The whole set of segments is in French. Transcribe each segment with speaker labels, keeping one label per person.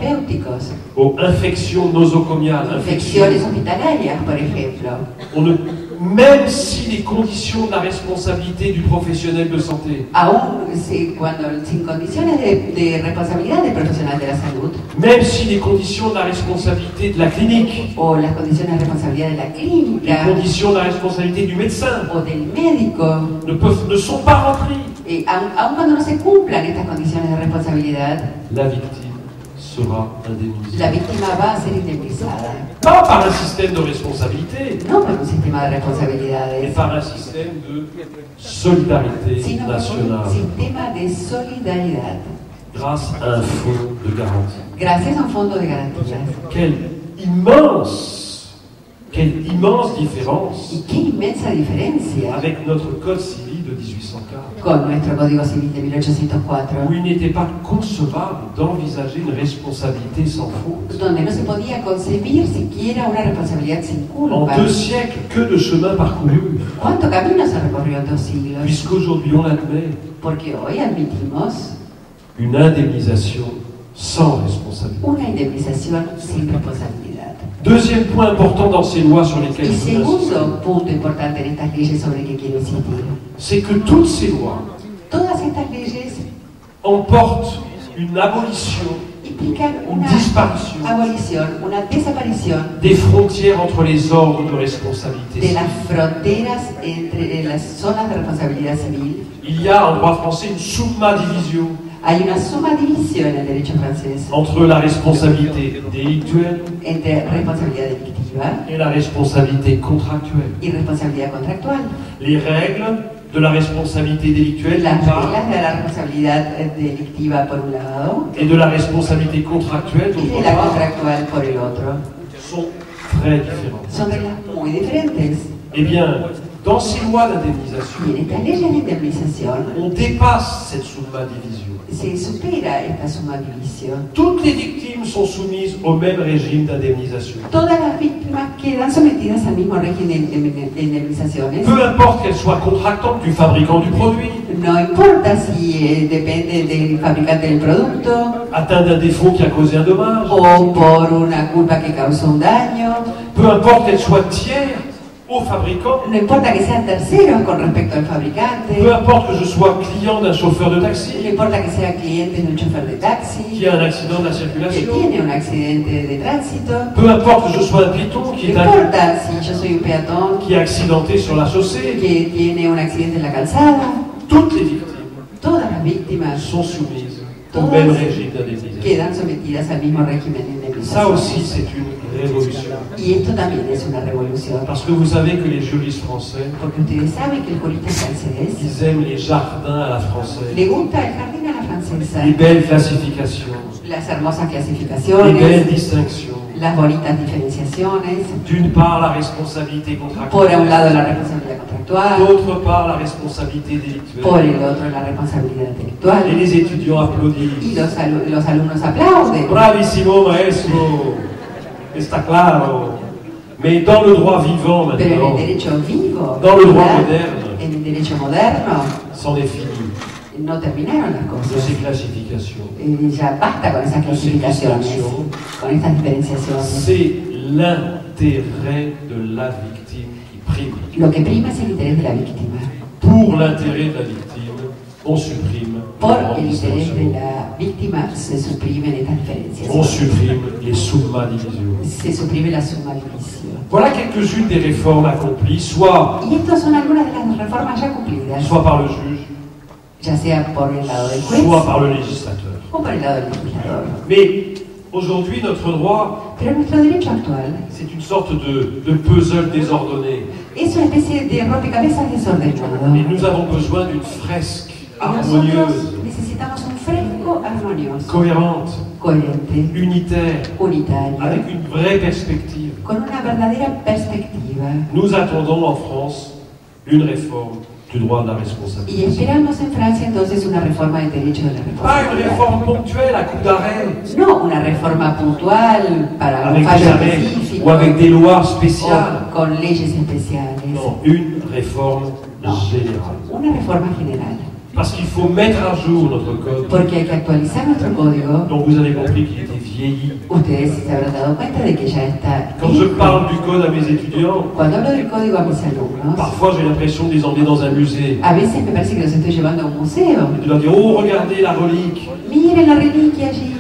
Speaker 1: terapéuticos.
Speaker 2: aux infections nosocomiales,
Speaker 1: Infecciones hospitalarias, por ejemplo.
Speaker 2: Même si les conditions de la responsabilité du professionnel de santé,
Speaker 1: Aún sin condiciones de responsabilidad del profesional de la salud,
Speaker 2: même si les conditions de la responsabilité de la clinique,
Speaker 1: o las condiciones de responsabilidad de la
Speaker 2: les
Speaker 1: clínica,
Speaker 2: conditions de la responsabilité du médecin
Speaker 1: o del médico,
Speaker 2: ne sont pas remplies,
Speaker 1: aun cuando no se cumplan estas condiciones de responsabilidad,
Speaker 2: la victime sera indemnisée.
Speaker 1: la víctima va a ser indemnizada.
Speaker 2: Pas par un système de responsabilité,
Speaker 1: No por un sistema de
Speaker 2: mais
Speaker 1: responsabilidades,
Speaker 2: par un système de solidarité
Speaker 1: sino por un
Speaker 2: nationale,
Speaker 1: sistema de solidaridad,
Speaker 2: grâce à un fonds de garantie.
Speaker 1: gracias a un fondo de garantías.
Speaker 2: Quelle immense différence
Speaker 1: Y qué inmensa diferencia
Speaker 2: avec notre code civil de 1804,
Speaker 1: con nuestro Código Civil de 1804,
Speaker 2: où il n'était pas concevable d'envisager une responsabilité sans faute.
Speaker 1: donde no se podía concebir siquiera una responsabilidad sin
Speaker 2: En
Speaker 1: culpa.
Speaker 2: 2 siècles, que de chemin parcouru,
Speaker 1: ¿Cuánto camino se recorrió en 2 siglos?
Speaker 2: puisqu'aujourd'hui on admet
Speaker 1: Porque hoy admitimos
Speaker 2: une indemnisation sans responsabilité.
Speaker 1: una indemnización sin responsabilidad.
Speaker 2: Deuxième point important dans ces lois sur lesquelles
Speaker 1: Y
Speaker 2: je veux insister,
Speaker 1: segundo punto importante en estas leyes sobre que quiero insistir,
Speaker 2: c'est que toutes ces lois
Speaker 1: todas estas leyes
Speaker 2: emportent une abolition,
Speaker 1: implican
Speaker 2: une
Speaker 1: una
Speaker 2: disparition
Speaker 1: abolición, una desaparición
Speaker 2: des frontières entre les ordres de responsabilité
Speaker 1: de
Speaker 2: civile.
Speaker 1: las fronteras entre las zonas de responsabilidad civil.
Speaker 2: Il y a en droit français une summa division
Speaker 1: Hay una suma división en el derecho francés
Speaker 2: entre la responsabilité délictuelle
Speaker 1: entre responsabilidad delictiva
Speaker 2: et la responsabilité contractuelle.
Speaker 1: y responsabilidad contractual.
Speaker 2: Les règles de la responsabilité délictuelle
Speaker 1: Las
Speaker 2: d'une part,
Speaker 1: reglas de la responsabilidad delictiva por un lado
Speaker 2: et de la responsabilité contractuelle
Speaker 1: y de
Speaker 2: d'autre
Speaker 1: la
Speaker 2: part
Speaker 1: contractual por el otro.
Speaker 2: sont très différentes.
Speaker 1: Son reglas muy diferentes.
Speaker 2: Eh bien, dans ces lois d'indemnisation,
Speaker 1: Y en estas leyes de indemnización
Speaker 2: on dépasse cette summa division.
Speaker 1: se supera esta suma división.
Speaker 2: Toutes les victimes sont soumises au même régime d'indemnisation.
Speaker 1: Todas las víctimas quedan sometidas al mismo régimen de indemnizaciones.
Speaker 2: Peu importe qu'elles soient contractantes du fabricant du produit,
Speaker 1: No importa si depende del fabricante del producto
Speaker 2: atteintes d'un défaut qui a causé un dommage,
Speaker 1: o por una culpa que causó un daño.
Speaker 2: peu importe qu'elles soient tiers au fabricant,
Speaker 1: No importa que sean terceros con respecto al fabricante.
Speaker 2: peu importe que je sois client d'un chauffeur de
Speaker 1: No
Speaker 2: taxi
Speaker 1: importa que sean clientes de un chofer de
Speaker 2: qui
Speaker 1: taxi
Speaker 2: a un accident de la
Speaker 1: que
Speaker 2: circulation,
Speaker 1: tiene un accidente de tránsito.
Speaker 2: peu importe que je sois un piéton
Speaker 1: No
Speaker 2: qui
Speaker 1: importa si yo soy un peatón
Speaker 2: est accidenté sur la chaussée,
Speaker 1: que tiene un accidente en la calzada.
Speaker 2: toutes les victimes
Speaker 1: Todas las víctimas
Speaker 2: sont soumises au
Speaker 1: Todas
Speaker 2: même régime d'indemnisation.
Speaker 1: quedan sometidas al mismo régimen de
Speaker 2: Ça aussi,
Speaker 1: indemnización.
Speaker 2: c'est une révolution.
Speaker 1: Y esto también es una revolución.
Speaker 2: Parce que vous savez que les juristes français,
Speaker 1: Porque ustedes saben que el jurista francés
Speaker 2: ils aiment les jardins à la française,
Speaker 1: le gusta el jardín a la francesa,
Speaker 2: les belles classifications,
Speaker 1: las hermosas
Speaker 2: les belles
Speaker 1: clasificaciones,
Speaker 2: distinctions.
Speaker 1: las bonitas diferenciaciones.
Speaker 2: D'une part, la responsabilité
Speaker 1: Por un
Speaker 2: contractuelle,
Speaker 1: lado la responsabilidad contractual,
Speaker 2: d'autre part, la responsabilité délictuelle.
Speaker 1: por el otro la responsabilidad
Speaker 2: Et
Speaker 1: intelectual.
Speaker 2: les étudiants
Speaker 1: Y
Speaker 2: applaudissent.
Speaker 1: los alumnos aplauden.
Speaker 2: Bravissimo, maestro, está claro. Mais dans le droit vivant
Speaker 1: Pero en
Speaker 2: maintenant,
Speaker 1: el derecho vivo,
Speaker 2: dans le droit
Speaker 1: ¿verdad?
Speaker 2: moderne,
Speaker 1: En el derecho moderno,
Speaker 2: c'en est fini
Speaker 1: no terminaron las
Speaker 2: de
Speaker 1: cosas.
Speaker 2: ces classifications.
Speaker 1: Ya basta con esas clasificaciones, con estas diferenciaciones.
Speaker 2: C'est l'intérêt de la victime qui prime.
Speaker 1: Lo que prima es el interés de la víctima.
Speaker 2: Pour l'intérêt de la victime, on supprime les
Speaker 1: Por
Speaker 2: grandes
Speaker 1: el interés de
Speaker 2: distinctions.
Speaker 1: la víctima se suprimen estas
Speaker 2: On
Speaker 1: diferencias.
Speaker 2: supprime les summa division.
Speaker 1: Se suprime la suma división.
Speaker 2: Voilà quelques-unes des réformes accomplies, soit
Speaker 1: Y estas son algunas de las reformas ya cumplidas,
Speaker 2: par le juge,
Speaker 1: ya sea por el lado del juez
Speaker 2: soit par le législateur.
Speaker 1: o por el lado del legislador.
Speaker 2: Mais aujourd'hui, notre droit,
Speaker 1: Pero nuestro derecho actual
Speaker 2: c'est une sorte de puzzle désordonné.
Speaker 1: es una especie de rompecabezas desordenado.
Speaker 2: Et nous avons besoin d'une fresque
Speaker 1: Y nosotros
Speaker 2: harmonieuse,
Speaker 1: necesitamos un fresco armonioso,
Speaker 2: cohérente,
Speaker 1: coherente,
Speaker 2: unitaire,
Speaker 1: unitario,
Speaker 2: avec une vraie perspective.
Speaker 1: con una verdadera perspectiva.
Speaker 2: Nous attendons en France une réforme du droit de la
Speaker 1: Y
Speaker 2: responsabilité.
Speaker 1: esperamos en Francia entonces una reforma del derecho de la
Speaker 2: Pas une
Speaker 1: responsabilidad.
Speaker 2: réforme ponctuelle à coup d'arrêt,
Speaker 1: No una reforma puntual para un
Speaker 2: avec des
Speaker 1: fallo
Speaker 2: arrêts
Speaker 1: específico
Speaker 2: ou avec des lois spéciales.
Speaker 1: o con leyes especiales.
Speaker 2: Non, une réforme
Speaker 1: No,
Speaker 2: générale.
Speaker 1: una reforma general.
Speaker 2: Parce qu'il faut mettre à jour notre code.
Speaker 1: Porque hay que actualizar nuestro código.
Speaker 2: Donc vous avez compris qu'il était vieilli.
Speaker 1: Ustedes se habrán dado cuenta de que ya está.
Speaker 2: Quand je parle du code à mes étudiants,
Speaker 1: Cuando hablo del código a mis alumnos,
Speaker 2: parfois j'ai l'impression de les emmener dans un musée.
Speaker 1: a veces me parece que los estoy llevando a un museo.
Speaker 2: Et de leur dire, oh regardez la relique.
Speaker 1: Miren la reliquia allí.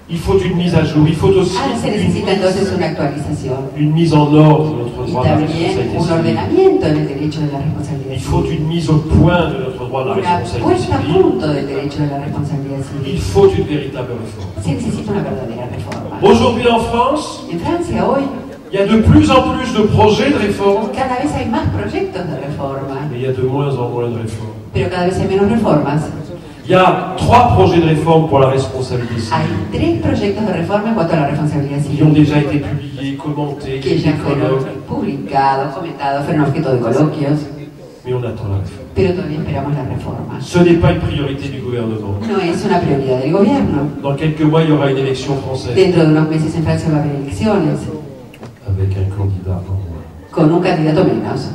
Speaker 2: Il faut une mise à jour, il faut aussi
Speaker 1: Ah, se necesita entonces una actualización.
Speaker 2: une mise en ordre de notre
Speaker 1: Y
Speaker 2: droit de la
Speaker 1: también
Speaker 2: responsabilité
Speaker 1: un
Speaker 2: civile.
Speaker 1: ordenamiento en el derecho de la responsabilidad
Speaker 2: Il faut
Speaker 1: civil.
Speaker 2: une mise au point de notre droit de la
Speaker 1: Una
Speaker 2: responsabilité
Speaker 1: puesta a
Speaker 2: civile.
Speaker 1: punto del derecho de la responsabilidad
Speaker 2: Il
Speaker 1: civil.
Speaker 2: faut une véritable réforme.
Speaker 1: Se necesita una verdadera reforma.
Speaker 2: Aujourd'hui en France,
Speaker 1: En Francia hoy
Speaker 2: il y a de plus en plus de projets de réforme,
Speaker 1: cada vez hay más proyectos de reforma,
Speaker 2: mais il y a de moins en moins de réformes.
Speaker 1: pero cada vez hay menos reformas.
Speaker 2: Il y a 3 projets de réforme pour la responsabilité
Speaker 1: Hay
Speaker 2: civile
Speaker 1: 3 proyectos de reforma en cuanto a la responsabilidad
Speaker 2: qui ont
Speaker 1: civil
Speaker 2: déjà été publiés, commentés,
Speaker 1: que ya fueron
Speaker 2: colloques,
Speaker 1: publicados, comentados, fueron objeto de coloquios,
Speaker 2: mais on attend la réforme.
Speaker 1: pero todavía esperamos la reforma.
Speaker 2: Ce n'est pas une priorité du gouvernement.
Speaker 1: No es una prioridad del gobierno.
Speaker 2: Dans quelques mois, il y aura une élection française
Speaker 1: Dentro de unos meses en Francia va a haber elecciones
Speaker 2: avec un candidat en moins.
Speaker 1: con un candidato menos.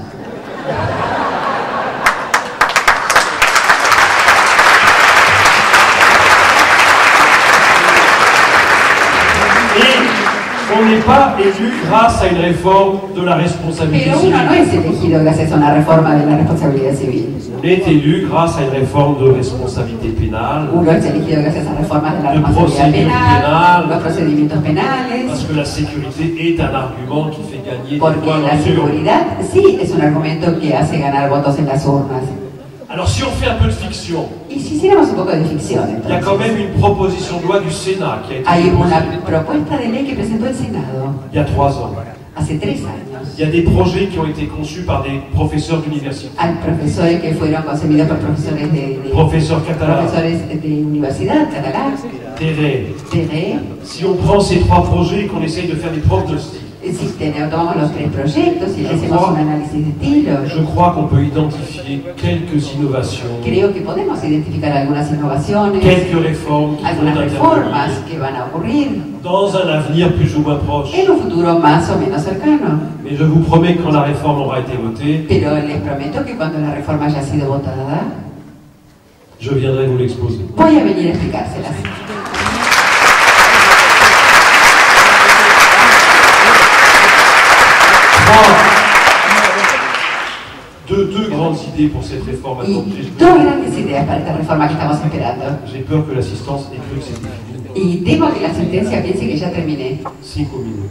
Speaker 2: Et on n'est pas élu grâce à une réforme de la responsabilité
Speaker 1: Pero
Speaker 2: civile.
Speaker 1: uno no es elegido gracias a una reforma de la responsabilidad civil.
Speaker 2: On est élu grâce à une réforme de responsabilité pénale,
Speaker 1: Uno es elegido gracias a reformas de la
Speaker 2: De
Speaker 1: responsabilidad
Speaker 2: procedimiento
Speaker 1: penal,
Speaker 2: penal.
Speaker 1: los procedimientos
Speaker 2: parce
Speaker 1: penales,
Speaker 2: que la sécurité est un argument qui fait gagner des
Speaker 1: porque
Speaker 2: voix
Speaker 1: la
Speaker 2: dans les urnes.
Speaker 1: seguridad sí es un argumento que hace ganar votos en las urnas.
Speaker 2: Alors si on fait un peu de fiction,
Speaker 1: Y si hiciéramos un poco de ficción,
Speaker 2: il y a quand
Speaker 1: entonces,
Speaker 2: même une proposition de loi du Sénat qui a été
Speaker 1: hay
Speaker 2: déposée
Speaker 1: una propuesta de ley que presentó el Senado
Speaker 2: il y a 3 ans.
Speaker 1: hace 3 años.
Speaker 2: Il y a des projets qui ont été conçus par des professeurs d'université,
Speaker 1: Hay profesores que fueron concebidos por profesores
Speaker 2: professeurs catalans,
Speaker 1: profesores de universidad catalán,
Speaker 2: Terre.
Speaker 1: de
Speaker 2: Si on prend ces 3 projets et qu'on essaye de faire des pronostics,
Speaker 1: si tomamos los 3 proyectos y le
Speaker 2: Je
Speaker 1: hacemos
Speaker 2: crois-
Speaker 1: un análisis de estilo,
Speaker 2: je crois qu'on peut identifier quelques innovations,
Speaker 1: creo que podemos identificar algunas innovaciones,
Speaker 2: quelques réformes qui vont
Speaker 1: algunas reformas
Speaker 2: intervenir
Speaker 1: que van a ocurrir
Speaker 2: dans un avenir plus ou moins proche.
Speaker 1: en un futuro más o menos cercano.
Speaker 2: Mais je vous promets que quand la réforme aura été votée,
Speaker 1: Pero les prometo que cuando la reforma haya sido votada,
Speaker 2: je viendrai vous l'exposer.
Speaker 1: voy a venir a explicárselas.
Speaker 2: Deux grandes idées pour cette réforme
Speaker 1: Y
Speaker 2: accomplie.
Speaker 1: dos grandes ideas para esta reforma que estamos esperando.
Speaker 2: J'ai peur que l'assistance ait cru que c'était fini.
Speaker 1: Y temo que la asistencia piense que ya terminé.
Speaker 2: 5 minutes.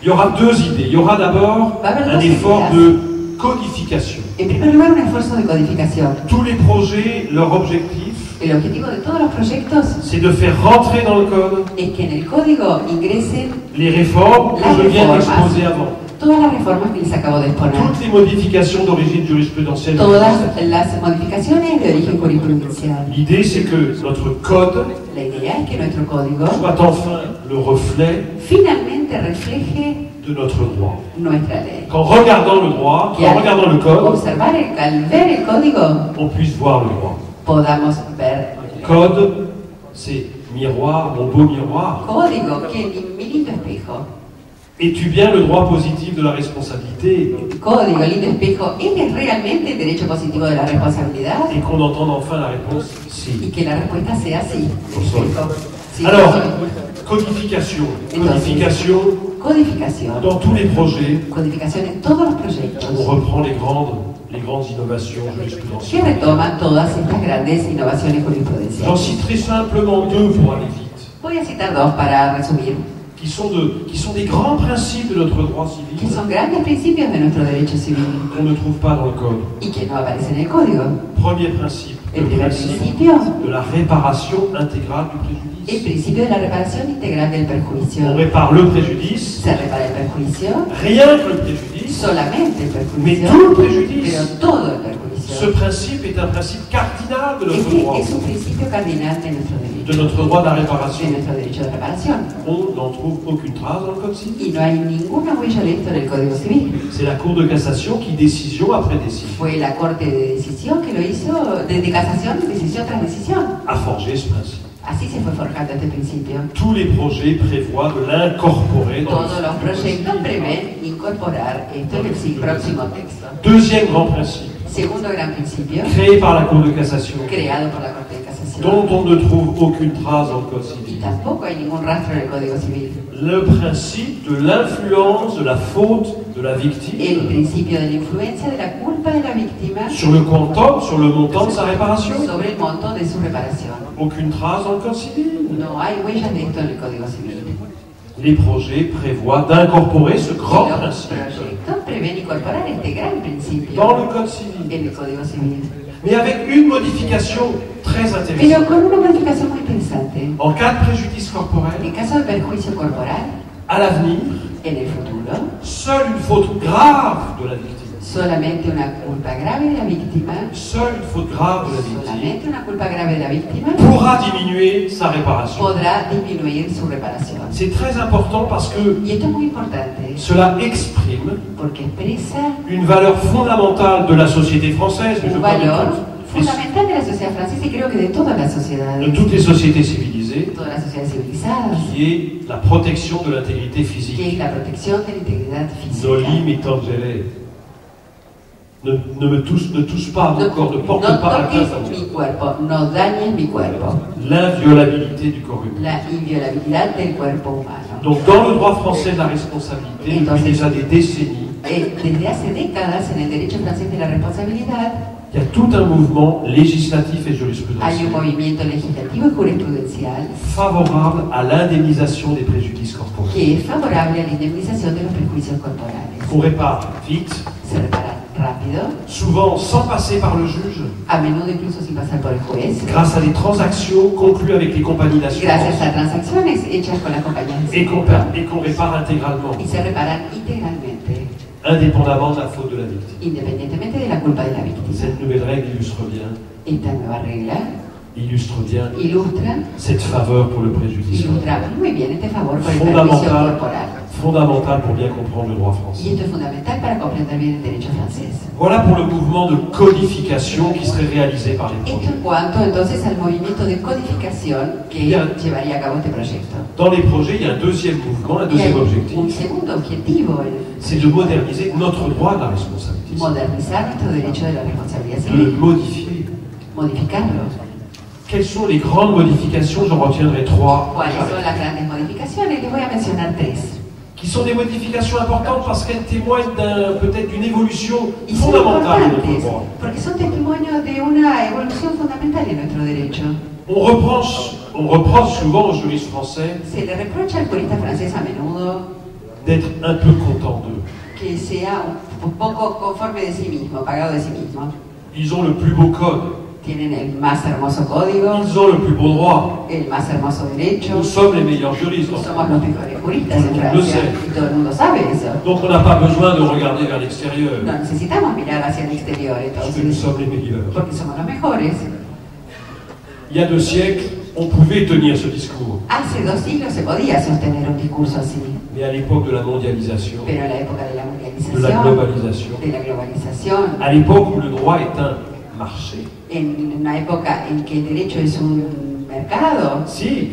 Speaker 2: Il y aura 2 idées. Il y aura d'abord
Speaker 1: Va a haber
Speaker 2: un
Speaker 1: dos
Speaker 2: effort
Speaker 1: ideas.
Speaker 2: de codification.
Speaker 1: En primer lugar, un esfuerzo de codificación.
Speaker 2: Tous les projets, leur objectif,
Speaker 1: El objetivo de todos los proyectos
Speaker 2: c'est de faire rentrer dans le code
Speaker 1: es que en el código ingresen
Speaker 2: les réformes que
Speaker 1: Las
Speaker 2: je viens
Speaker 1: reformas.
Speaker 2: d'exposer avant.
Speaker 1: todas las reformas que les acabo de exponer.
Speaker 2: Toutes les modifications d'origine jurisprudentielle.
Speaker 1: Todas las modificaciones de origen jurisprudencial.
Speaker 2: L'idée, c'est que notre code
Speaker 1: La idea es que nuestro código
Speaker 2: soit enfin le reflet
Speaker 1: finalmente refleje
Speaker 2: de notre droit.
Speaker 1: nuestra ley.
Speaker 2: Qu'en regardant le droit,
Speaker 1: Que
Speaker 2: qu'en
Speaker 1: al
Speaker 2: regardant le code,
Speaker 1: observar, al ver el código,
Speaker 2: on puisse voir le droit.
Speaker 1: podamos ver
Speaker 2: Code, c'est miroir, mon beau miroir.
Speaker 1: código, que mi lindo espejo.
Speaker 2: Es-tu bien le droit positif de la responsabilité?
Speaker 1: Código, lindo espejo, ¿es realmente el derecho positivo de la responsabilidad?
Speaker 2: Et qu'on entende enfin la réponse
Speaker 1: Y
Speaker 2: si.
Speaker 1: que la respuesta sea sí.
Speaker 2: Lo soy.
Speaker 1: Sí,
Speaker 2: Alors,
Speaker 1: lo soy.
Speaker 2: codification.
Speaker 1: Entonces,
Speaker 2: Codification
Speaker 1: Codificación.
Speaker 2: dans tous les projets.
Speaker 1: Codificación en todos los proyectos.
Speaker 2: On reprend les grandes innovations
Speaker 1: Que
Speaker 2: jurisprudentielles.
Speaker 1: retoman todas estas grandes innovaciones
Speaker 2: J'en
Speaker 1: jurisprudenciales.
Speaker 2: citerai simplement 2 pour aller vite,
Speaker 1: Voy a citar dos para resumir,
Speaker 2: qui sont des grands principes de notre droit
Speaker 1: que
Speaker 2: civil
Speaker 1: son grandes principios de nuestro derecho civil
Speaker 2: qu'on ne trouve pas dans le code.
Speaker 1: y que no aparecen en el código.
Speaker 2: Premier principe,
Speaker 1: El
Speaker 2: le
Speaker 1: primer
Speaker 2: principe
Speaker 1: principio,
Speaker 2: de la réparation intégrale du
Speaker 1: el
Speaker 2: préjudice.
Speaker 1: principio de la reparación integral del
Speaker 2: On
Speaker 1: perjuicio.
Speaker 2: répare le préjudice,
Speaker 1: Se repara el perjuicio,
Speaker 2: rien que le préjudice,
Speaker 1: solamente el
Speaker 2: mais
Speaker 1: perjuicio,
Speaker 2: tout le préjudice.
Speaker 1: pero todo el
Speaker 2: Ce
Speaker 1: perjuicio.
Speaker 2: principe est un principe cardinal de notre
Speaker 1: Este
Speaker 2: droit,
Speaker 1: es un principio cardinal de nuestro
Speaker 2: de
Speaker 1: derecho,
Speaker 2: notre droit de la
Speaker 1: de
Speaker 2: réparation.
Speaker 1: nuestro derecho de reparación.
Speaker 2: On n'en trouve aucune trace dans le code civil.
Speaker 1: Y no hay ninguna huella de esto en el Código Civil.
Speaker 2: C'est la Cour de cassation qui, décision après décision,
Speaker 1: Fue la Corte de Decisión que lo hizo, de casación, decisión tras decisión.
Speaker 2: a forgé ce principe.
Speaker 1: Así se fue forjando este principio.
Speaker 2: Tous les projets prévoient de l'incorporer dans
Speaker 1: Todos los proyectos prevén incorporar esto en el próximo texto.
Speaker 2: Deuxième grand principe,
Speaker 1: Segundo gran principio,
Speaker 2: créé par la Cour de cassation,
Speaker 1: creado por la Corte de Casación.
Speaker 2: dont on ne trouve aucune trace dans le Code
Speaker 1: Y
Speaker 2: civil.
Speaker 1: tampoco hay ningún rastro en el Código Civil.
Speaker 2: Le principe de l'influence de la faute de la
Speaker 1: El
Speaker 2: victime
Speaker 1: principio de la influencia de la culpa de la víctima
Speaker 2: sur le montant de sa réparation.
Speaker 1: sobre el monto de su reparación.
Speaker 2: Aucune trace dans le Code civil.
Speaker 1: No hay huellas de esto en el Código Civil.
Speaker 2: Les projets prévoient d'incorporer ce grand
Speaker 1: Los
Speaker 2: principe
Speaker 1: proyectos prevén incorporar este gran principio
Speaker 2: dans le Code civil,
Speaker 1: en el Código Civil.
Speaker 2: mais avec une modification très
Speaker 1: Pero
Speaker 2: intéressante.
Speaker 1: con una modificación muy interesante.
Speaker 2: En cas de préjudice corporel,
Speaker 1: En caso de perjuicio corporal,
Speaker 2: à l'avenir,
Speaker 1: en el futuro,
Speaker 2: seule une faute grave de la victime,
Speaker 1: solamente una culpa grave de la víctima,
Speaker 2: seule une faute grave de la victime
Speaker 1: solamente una culpa grave de la víctima
Speaker 2: pourra diminuer sa réparation.
Speaker 1: podrá disminuir su reparación.
Speaker 2: C'est très important parce que
Speaker 1: Y esto es muy importante
Speaker 2: cela exprime
Speaker 1: porque expresa
Speaker 2: une valeur fondamentale de la société française, mais je
Speaker 1: un
Speaker 2: crois
Speaker 1: valor
Speaker 2: de
Speaker 1: fundamental de la sociedad francesa y creo que de todas las sociedades,
Speaker 2: toutes les sociétés civilisées,
Speaker 1: todas las sociedades civilizadas,
Speaker 2: qui est la protection de l'intégrité
Speaker 1: que
Speaker 2: physique.
Speaker 1: es la protección de la integridad
Speaker 2: No
Speaker 1: física.
Speaker 2: limitangere. Ne touche pas à mon corps, ne porte
Speaker 1: No
Speaker 2: pas atteinte à
Speaker 1: toques
Speaker 2: mon
Speaker 1: mi cuerpo, no dañes mi cuerpo.
Speaker 2: l'inviolabilité du corps humain.
Speaker 1: La inviolabilidad del cuerpo humano.
Speaker 2: Donc dans le droit français de la responsabilité, depuis déjà des décennies,
Speaker 1: Desde hace décadas en el derecho francés de la responsabilidad
Speaker 2: il y a tout un mouvement législatif et
Speaker 1: hay un
Speaker 2: jurisprudentiel
Speaker 1: movimiento legislativo y jurisprudencial
Speaker 2: favorable à l'indemnisation des préjudices corporels.
Speaker 1: que es favorable a la indemnización de los perjuicios corporales.
Speaker 2: Qu'on répare vite,
Speaker 1: Se repara rápido,
Speaker 2: souvent sans passer par le juge,
Speaker 1: a menudo incluso sin pasar por el juez,
Speaker 2: grâce à des transactions conclues avec les compagnies d'assurance
Speaker 1: gracias a transacciones hechas con la compañía de
Speaker 2: et
Speaker 1: seguro,
Speaker 2: qu'on répare intégralement,
Speaker 1: y se reparan integralmente,
Speaker 2: indépendamment de la faute de la victime.
Speaker 1: independientemente de la culpa de la víctima.
Speaker 2: Cette nouvelle règle illustre
Speaker 1: Esta nueva regla
Speaker 2: bien
Speaker 1: ilustra
Speaker 2: cette faveur pour le préjudice.
Speaker 1: muy bien este favor por el perjuicio corporal.
Speaker 2: Fondamental pour bien comprendre le droit
Speaker 1: Y
Speaker 2: français.
Speaker 1: esto es fundamental para comprender bien el derecho francés.
Speaker 2: Voilà pour le mouvement de codification qui serait réalisé par les
Speaker 1: Esto
Speaker 2: projets.
Speaker 1: en cuanto entonces al movimiento de codificación que
Speaker 2: Bien.
Speaker 1: llevaría a cabo este proyecto.
Speaker 2: Dans les projets, il y a un deuxième mouvement, un
Speaker 1: Y hay
Speaker 2: deuxième
Speaker 1: un
Speaker 2: objectif,
Speaker 1: segundo objetivo,
Speaker 2: c'est de moderniser notre droit de la responsabilité,
Speaker 1: modernizar nuestro derecho de la responsabilidad
Speaker 2: de le
Speaker 1: civil,
Speaker 2: modifier.
Speaker 1: modificarlo.
Speaker 2: Quelles sont les grandes modifications? J'en retiendrai trois,
Speaker 1: ¿Cuáles son las grandes modificaciones? Les voy a mencionar tres.
Speaker 2: qui sont des modifications importantes parce qu'elles témoignent peut-être d'une évolution
Speaker 1: Y son
Speaker 2: fondamentale de notre
Speaker 1: importantes
Speaker 2: droit.
Speaker 1: porque son testimonios de una evolución fundamental en nuestro derecho.
Speaker 2: On reproche souvent aux juristes français
Speaker 1: Se le reprocha al jurista francés a menudo
Speaker 2: d'être un peu content d'eux.
Speaker 1: que sea un poco conforme de sí mismo, pagado de sí mismo.
Speaker 2: Ils ont le plus beau code,
Speaker 1: Tienen el más hermoso código,
Speaker 2: ils ont le plus beau droit.
Speaker 1: el más hermoso derecho.
Speaker 2: Nous sommes les meilleurs juristes.
Speaker 1: Somos los mejores juristas en
Speaker 2: Todo el mundo
Speaker 1: Francia
Speaker 2: sabe.
Speaker 1: y todo el mundo sabe eso.
Speaker 2: Donc on n'a pas besoin de regarder vers l'extérieur,
Speaker 1: No necesitamos mirar hacia el exterior
Speaker 2: parce que nous
Speaker 1: entonces,
Speaker 2: sommes les meilleurs.
Speaker 1: porque somos los mejores.
Speaker 2: Il y a 2 siècles, on pouvait tenir ce discours.
Speaker 1: Hace 2 siglos se podía sostener un discurso así,
Speaker 2: Mais à l'époque de la mondialisation,
Speaker 1: pero en la época de la
Speaker 2: de la
Speaker 1: mundialización,
Speaker 2: globalisation,
Speaker 1: de la globalización,
Speaker 2: à l'époque où le droit est un marché,
Speaker 1: en una época en que el derecho es un mercado,
Speaker 2: si,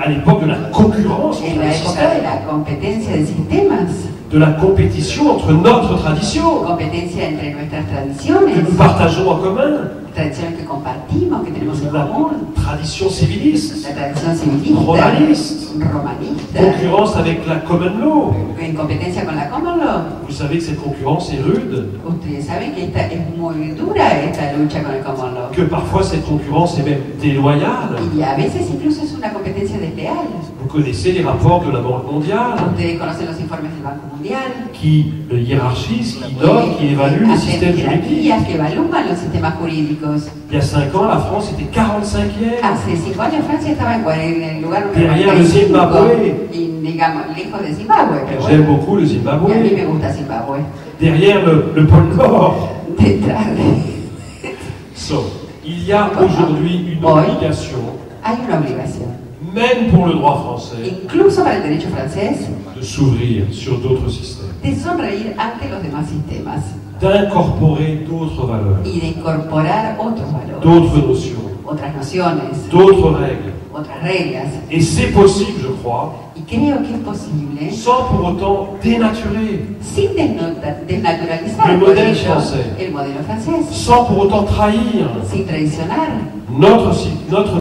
Speaker 2: à l'époque de la concurrence
Speaker 1: en
Speaker 2: entre
Speaker 1: la
Speaker 2: les
Speaker 1: época de
Speaker 2: systèmes,
Speaker 1: la competencia de sistemas,
Speaker 2: de la compétition entre notre tradition,
Speaker 1: competencia entre nuestras
Speaker 2: que
Speaker 1: tradiciones,
Speaker 2: nous partageons en commun,
Speaker 1: tradiciones que compartimos, que tenemos en
Speaker 2: la
Speaker 1: común,
Speaker 2: tradition civiliste,
Speaker 1: la tradición civilista,
Speaker 2: romaniste,
Speaker 1: romanista,
Speaker 2: concurrence avec la common law.
Speaker 1: en competencia con la common law.
Speaker 2: Vous savez que cette concurrence est rude,
Speaker 1: Ustedes saben que esta es muy dura esta lucha con el common law.
Speaker 2: que parfois cette concurrence est même déloyale.
Speaker 1: Y a veces incluso es una competencia desleal.
Speaker 2: Vous connaissez les rapports de la Banque mondiale
Speaker 1: Ustedes conocen los informes del Banco Mundial,
Speaker 2: qui hiérarchise, qui note, qui évalue le
Speaker 1: hacen
Speaker 2: système juridique.
Speaker 1: jerarquías que evalúan los sistemas jurídicos.
Speaker 2: Il y a 5 ans, la France était 45e.
Speaker 1: Hace 5 años Francia estaba en el lugar número
Speaker 2: Derrière le
Speaker 1: 45
Speaker 2: Zimbabue.
Speaker 1: y digamos lejos de Zimbabue, pero
Speaker 2: J'aime
Speaker 1: bueno,
Speaker 2: beaucoup le
Speaker 1: y a mí
Speaker 2: Zimbabwe.
Speaker 1: me gusta Zimbabue.
Speaker 2: Derrière le pôle Nord.
Speaker 1: Detrás de...
Speaker 2: So, il y a aujourd'hui une
Speaker 1: Hoy.
Speaker 2: obligation,
Speaker 1: Hay una obligación,
Speaker 2: même pour le droit français,
Speaker 1: incluso para el derecho francés,
Speaker 2: de s'ouvrir sur d'autres systèmes,
Speaker 1: de sonreír ante los demás sistemas
Speaker 2: d'incorporer d'autres valeurs,
Speaker 1: y de incorporar otros valores,
Speaker 2: d'autres notions,
Speaker 1: otras nociones,
Speaker 2: d'autres règles.
Speaker 1: otras reglas.
Speaker 2: Et c'est possible, je crois,
Speaker 1: Y creo que es posible,
Speaker 2: sans pour autant dénaturer,
Speaker 1: sin desnaturalizar,
Speaker 2: Le
Speaker 1: por
Speaker 2: modèle
Speaker 1: ello,
Speaker 2: français.
Speaker 1: el modelo francés,
Speaker 2: sans pour autant trahir
Speaker 1: sin traicionar
Speaker 2: notre